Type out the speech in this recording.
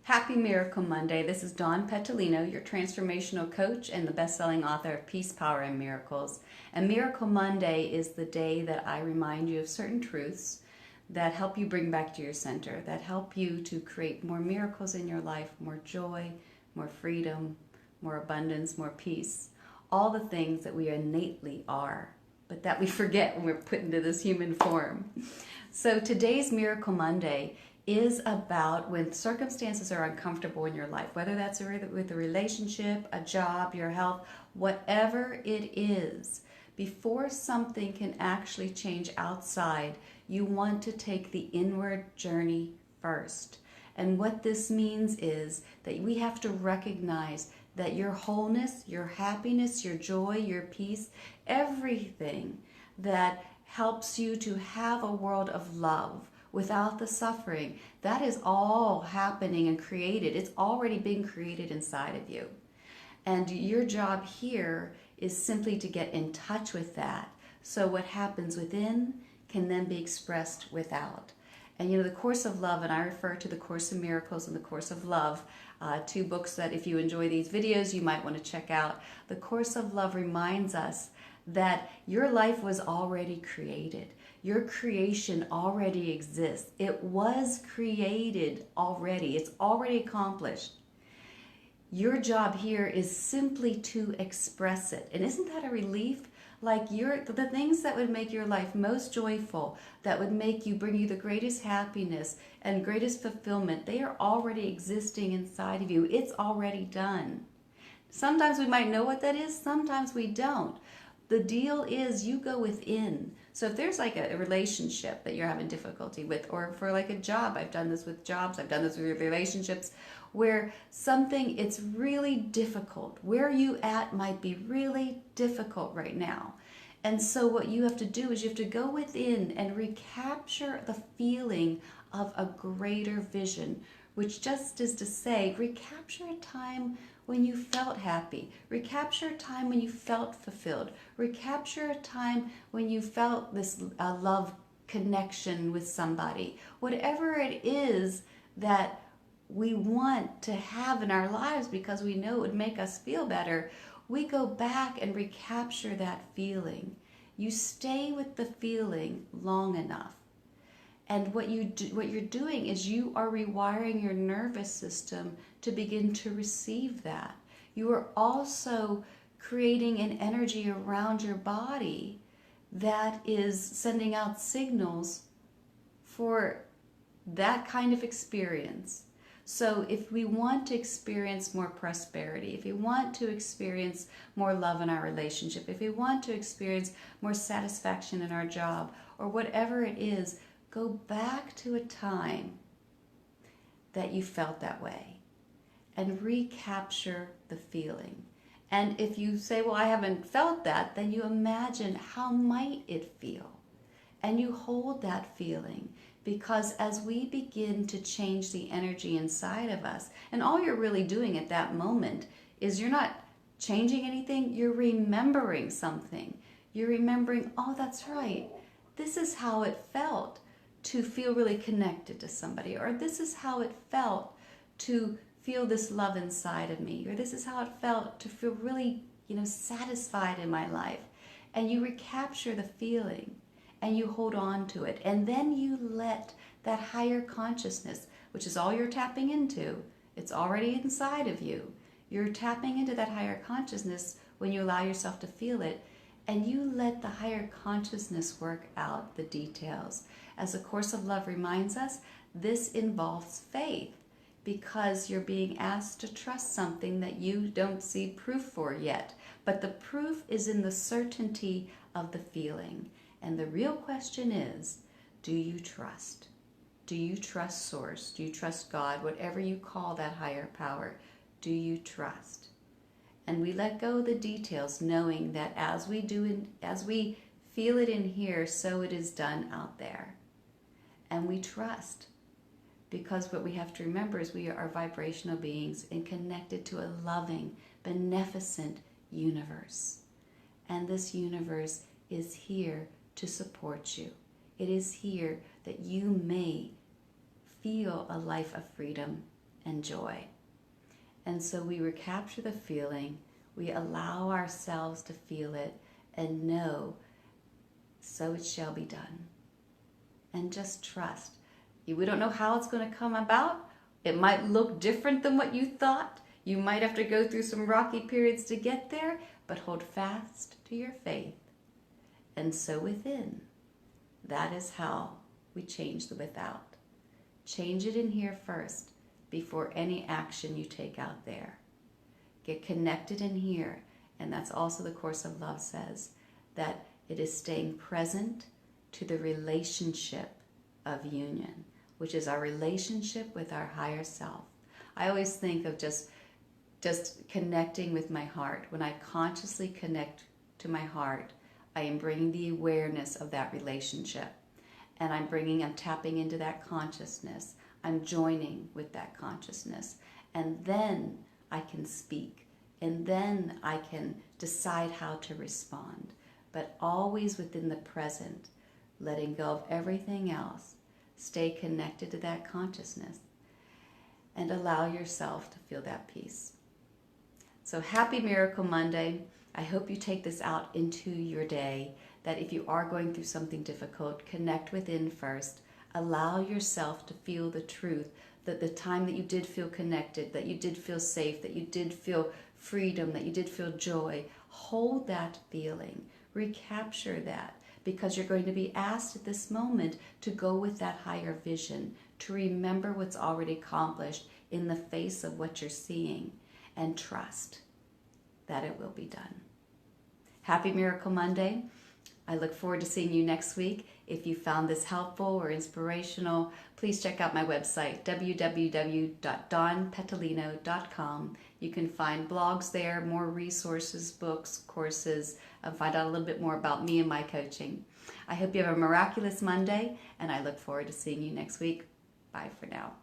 Happy Miracle Monday. This is Dawn Petalino, your transformational coach and the best-selling author of Peace, Power, and Miracles. And Miracle Monday is the day that I remind you of certain truths that help you bring back to your center, that help you to create more miracles in your life, more joy, more freedom, more abundance, more peace. All the things that we innately are, but that we forget when we're put into this human form. So today's Miracle Monday is about when circumstances are uncomfortable in your life, whether that's with a relationship, a job, your health, whatever it is. Before something can actually change outside, you want to take the inward journey first. And what this means is that we have to recognize that your wholeness, your happiness, your joy, your peace, everything that helps you to have a world of love without the suffering, that is all happening and created. It's already been created inside of you. And your job here is simply to get in touch with that. So what happens within can then be expressed without. And the Course of Love, and I refer to the Course in Miracles and the Course of Love, two books that if you enjoy these videos, you might want to check out. The Course of Love reminds us that your life was already created. Your creation already exists. It was created already. It's already accomplished. Your job here is simply to express it. And isn't that a relief? Like the things that would make your life most joyful, that would bring you the greatest happiness and greatest fulfillment, they are already existing inside of you. It's already done. Sometimes we might know what that is, sometimes we don't. The deal is you go within. So if there's like a relationship that you're having difficulty with, or for like a job, I've done this with jobs, I've done this with relationships, where it's really difficult. Where you at might be really difficult right now. And so what you have to do is you have to go within and recapture the feeling of a greater vision, which just is to say, recapture a time when you felt happy. Recapture a time when you felt fulfilled. Recapture a time when you felt this love connection with somebody. Whatever it is that we want to have in our lives because we know it would make us feel better, we go back and recapture that feeling. You stay with the feeling long enough. And what you're doing is you are rewiring your nervous system to begin to receive that. You are also creating an energy around your body that is sending out signals for that kind of experience. So if we want to experience more prosperity, if we want to experience more love in our relationship, if we want to experience more satisfaction in our job, or whatever it is, go back to a time that you felt that way and recapture the feeling. And if you say, well, I haven't felt that, then you imagine how might it feel. And you hold that feeling, because as we begin to change the energy inside of us, and all you're really doing at that moment is you're not changing anything, you're remembering something. You're remembering, oh, that's right. This is how it felt to feel really connected to somebody, or this is how it felt to feel this love inside of me, or this is how it felt to feel really, satisfied in my life. And you recapture the feeling and you hold on to it. And then you let that higher consciousness, which is all you're tapping into, it's already inside of you. You're tapping into that higher consciousness when you allow yourself to feel it. And you let the higher consciousness work out the details. As the Course of Love reminds us, this involves faith, because you're being asked to trust something that you don't see proof for yet. But the proof is in the certainty of the feeling. And the real question is, do you trust? Do you trust Source? Do you trust God? Whatever you call that higher power, do you trust? And we let go of the details, knowing that as we feel it in here, so it is done out there. And we trust, because what we have to remember is we are vibrational beings and connected to a loving, beneficent universe. And this universe is here to support you. It is here that you may feel a life of freedom and joy. And so we recapture the feeling, we allow ourselves to feel it and know, so it shall be done. And just trust. We don't know how it's going to come about. It might look different than what you thought. You might have to go through some rocky periods to get there, but hold fast to your faith. And so within, that is how we change the without. Change it in here first before any action you take out there. Get connected in here. And that's also the Course of Love says, that it is staying present to the relationship of union, which is our relationship with our higher self. I always think of just connecting with my heart. When I consciously connect to my heart, I am bringing the awareness of that relationship. And I'm tapping into that consciousness. I'm joining with that consciousness. And then I can speak. And then I can decide how to respond. But always within the present, letting go of everything else. Stay connected to that consciousness. And allow yourself to feel that peace. So happy Miracle Monday. I hope you take this out into your day, that if you are going through something difficult, connect within first. Allow yourself to feel the truth, that the time that you did feel connected, that you did feel safe, that you did feel freedom, that you did feel joy, hold that feeling, recapture that, because you're going to be asked at this moment to go with that higher vision, to remember what's already accomplished in the face of what you're seeing, and trust that it will be done. Happy Miracle Monday. I look forward to seeing you next week. If you found this helpful or inspirational, please check out my website, www.dawnpetalino.com. You can find blogs there, more resources, books, courses, and find out a little bit more about me and my coaching. I hope you have a miraculous Monday, and I look forward to seeing you next week. Bye for now.